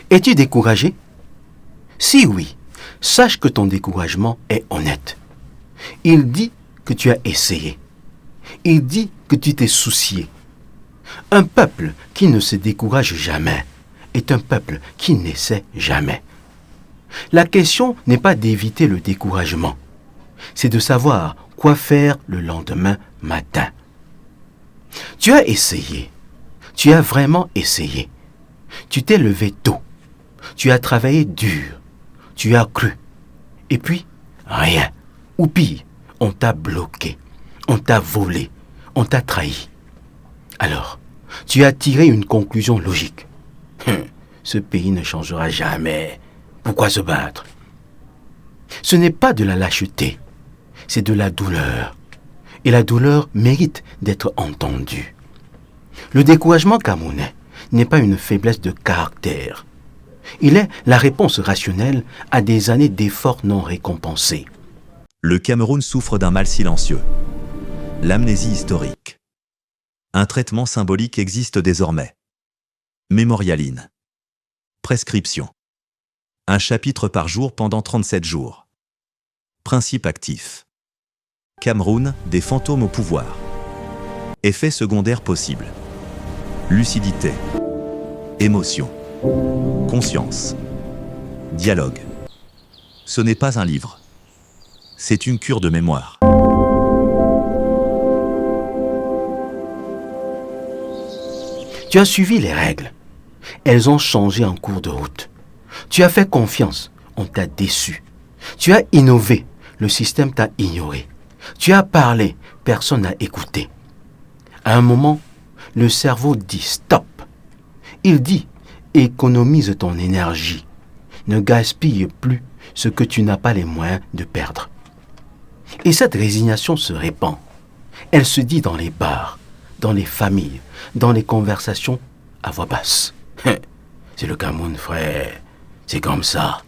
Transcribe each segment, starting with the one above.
Es-tu découragé? Si oui, sache que ton découragement est honnête. Il dit que tu as essayé. Il dit que tu t'es soucié. Un peuple qui ne se décourage jamais est un peuple qui n'essaie jamais. La question n'est pas d'éviter le découragement, c'est de savoir quoi faire le lendemain matin. Tu as essayé, tu as vraiment essayé. Tu t'es levé tôt, tu as travaillé dur, tu as cru. Et puis, rien. Ou pire, on t'a bloqué, on t'a volé, on t'a trahi. Alors, tu as tiré une conclusion logique. Ce pays ne changera jamais. Pourquoi se battre? Ce n'est pas de la lâcheté, c'est de la douleur. Et la douleur mérite d'être entendue. Le découragement camerounais n'est pas une faiblesse de caractère. Il est la réponse rationnelle à des années d'efforts non récompensés. Le Cameroun souffre d'un mal silencieux. L'amnésie historique. Un traitement symbolique existe désormais. Mémorialine. Prescription. Un chapitre par jour pendant 37 jours. Principe actif. Cameroun, des fantômes au pouvoir. Effets secondaires possibles. Lucidité. Émotion. Conscience. Dialogue. Ce n'est pas un livre. C'est une cure de mémoire. Tu as suivi les règles. Elles ont changé en cours de route. Tu as fait confiance, on t'a déçu. Tu as innové, le système t'a ignoré. Tu as parlé, personne n'a écouté. À un moment, le cerveau dit stop. Il dit économise ton énergie. Ne gaspille plus ce que tu n'as pas les moyens de perdre. Et cette résignation se répand. Elle se dit dans les bars, dans les familles, dans les conversations à voix basse. C'est le Cameroun, frère. C'est comme ça.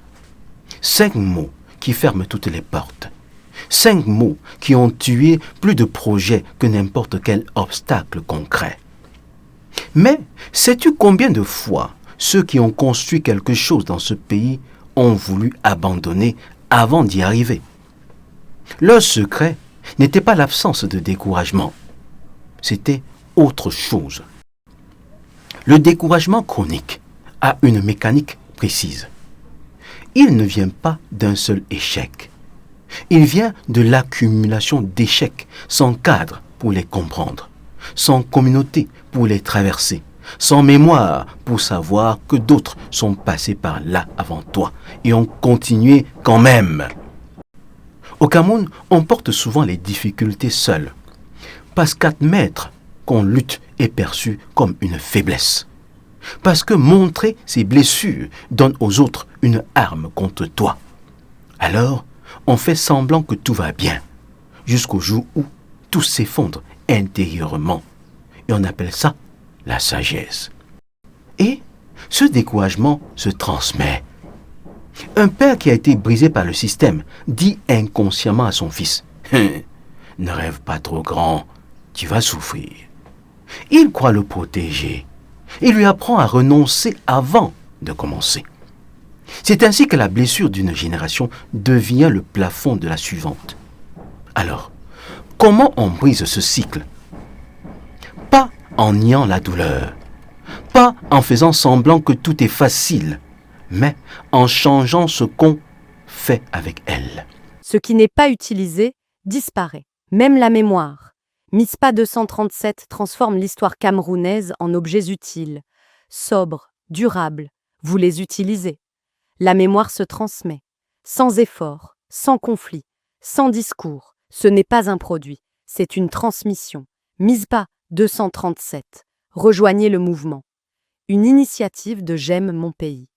5 mots qui ferment toutes les portes. 5 mots qui ont tué plus de projets que n'importe quel obstacle concret. Mais sais-tu combien de fois ceux qui ont construit quelque chose dans ce pays ont voulu abandonner avant d'y arriver? Leur secret n'était pas l'absence de découragement. C'était autre chose. Le découragement chronique a une mécanique précise. Il ne vient pas d'un seul échec. Il vient de l'accumulation d'échecs sans cadre pour les comprendre, sans communauté pour les traverser, sans mémoire pour savoir que d'autres sont passés par là avant toi et ont continué quand même. Au Cameroun, on porte souvent les difficultés seuls, parce qu'admettre qu'on lutte est perçu comme une faiblesse. Parce que montrer ses blessures donne aux autres une arme contre toi. Alors, on fait semblant que tout va bien, jusqu'au jour où tout s'effondre intérieurement. Et on appelle ça la sagesse. Et ce découragement se transmet. Un père qui a été brisé par le système dit inconsciemment à son fils « Ne rêve pas trop grand, tu vas souffrir. » Il croit le protéger. Il lui apprend à renoncer avant de commencer. C'est ainsi que la blessure d'une génération devient le plafond de la suivante. Alors, comment on brise ce cycle? Pas en niant la douleur, pas en faisant semblant que tout est facile, mais en changeant ce qu'on fait avec elle. Ce qui n'est pas utilisé disparaît, même la mémoire. MISPA 237 transforme l'histoire camerounaise en objets utiles, sobres, durables. Vous les utilisez. La mémoire se transmet, sans effort, sans conflit, sans discours. Ce n'est pas un produit, c'est une transmission. MISPA 237. Rejoignez le mouvement. Une initiative de J'aime mon pays.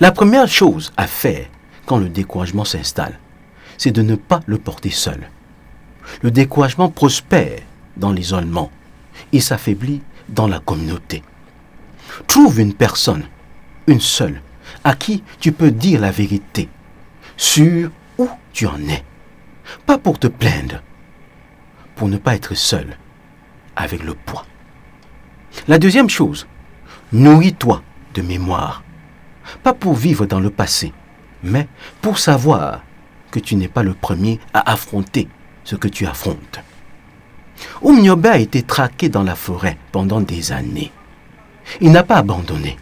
La première chose à faire quand le découragement s'installe, c'est de ne pas le porter seul. Le découragement prospère dans l'isolement. Il s'affaiblit dans la communauté. Trouve une personne, une seule, à qui tu peux dire la vérité sur où tu en es. Pas pour te plaindre, pour ne pas être seul avec le poids. La deuxième chose, nourris-toi de mémoire. pas pour vivre dans le passé, mais pour savoir que tu n'es pas le premier à affronter ce que tu affrontes. Oumniobe a été traqué dans la forêt pendant des années. Il n'a pas abandonné.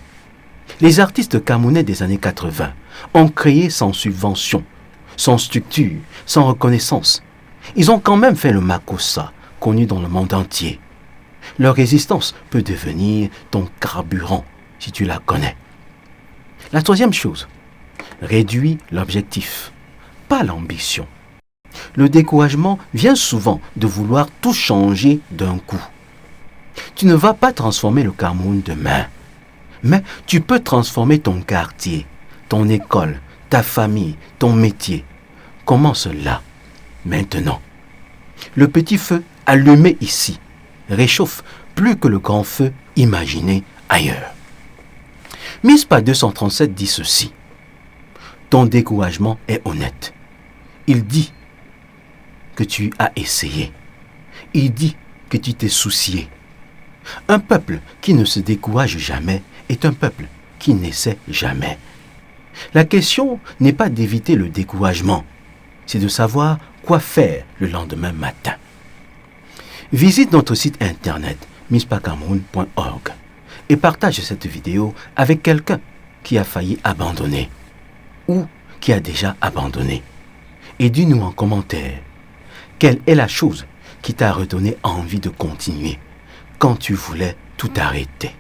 Les artistes camerounais des années 80 ont créé sans subvention, sans structure, sans reconnaissance. Ils ont quand même fait le Makossa, connu dans le monde entier. Leur résistance peut devenir ton carburant si tu la connais. La troisième chose, réduis l'objectif, pas l'ambition. Le découragement vient souvent de vouloir tout changer d'un coup. Tu ne vas pas transformer le Cameroun demain, mais tu peux transformer ton quartier, ton école, ta famille, ton métier. Commence là, maintenant. Le petit feu allumé ici réchauffe plus que le grand feu imaginé ailleurs. Mispa 237 dit ceci. Ton découragement est honnête. Il dit que tu as essayé. Il dit que tu t'es soucié. Un peuple qui ne se décourage jamais est un peuple qui n'essaie jamais. La question n'est pas d'éviter le découragement, c'est de savoir quoi faire le lendemain matin. Visite notre site internet mispacameroun.org et partage cette vidéo avec quelqu'un qui a failli abandonner ou qui a déjà abandonné. Et dis-nous en commentaire, quelle est la chose qui t'a redonné envie de continuer quand tu voulais tout arrêter?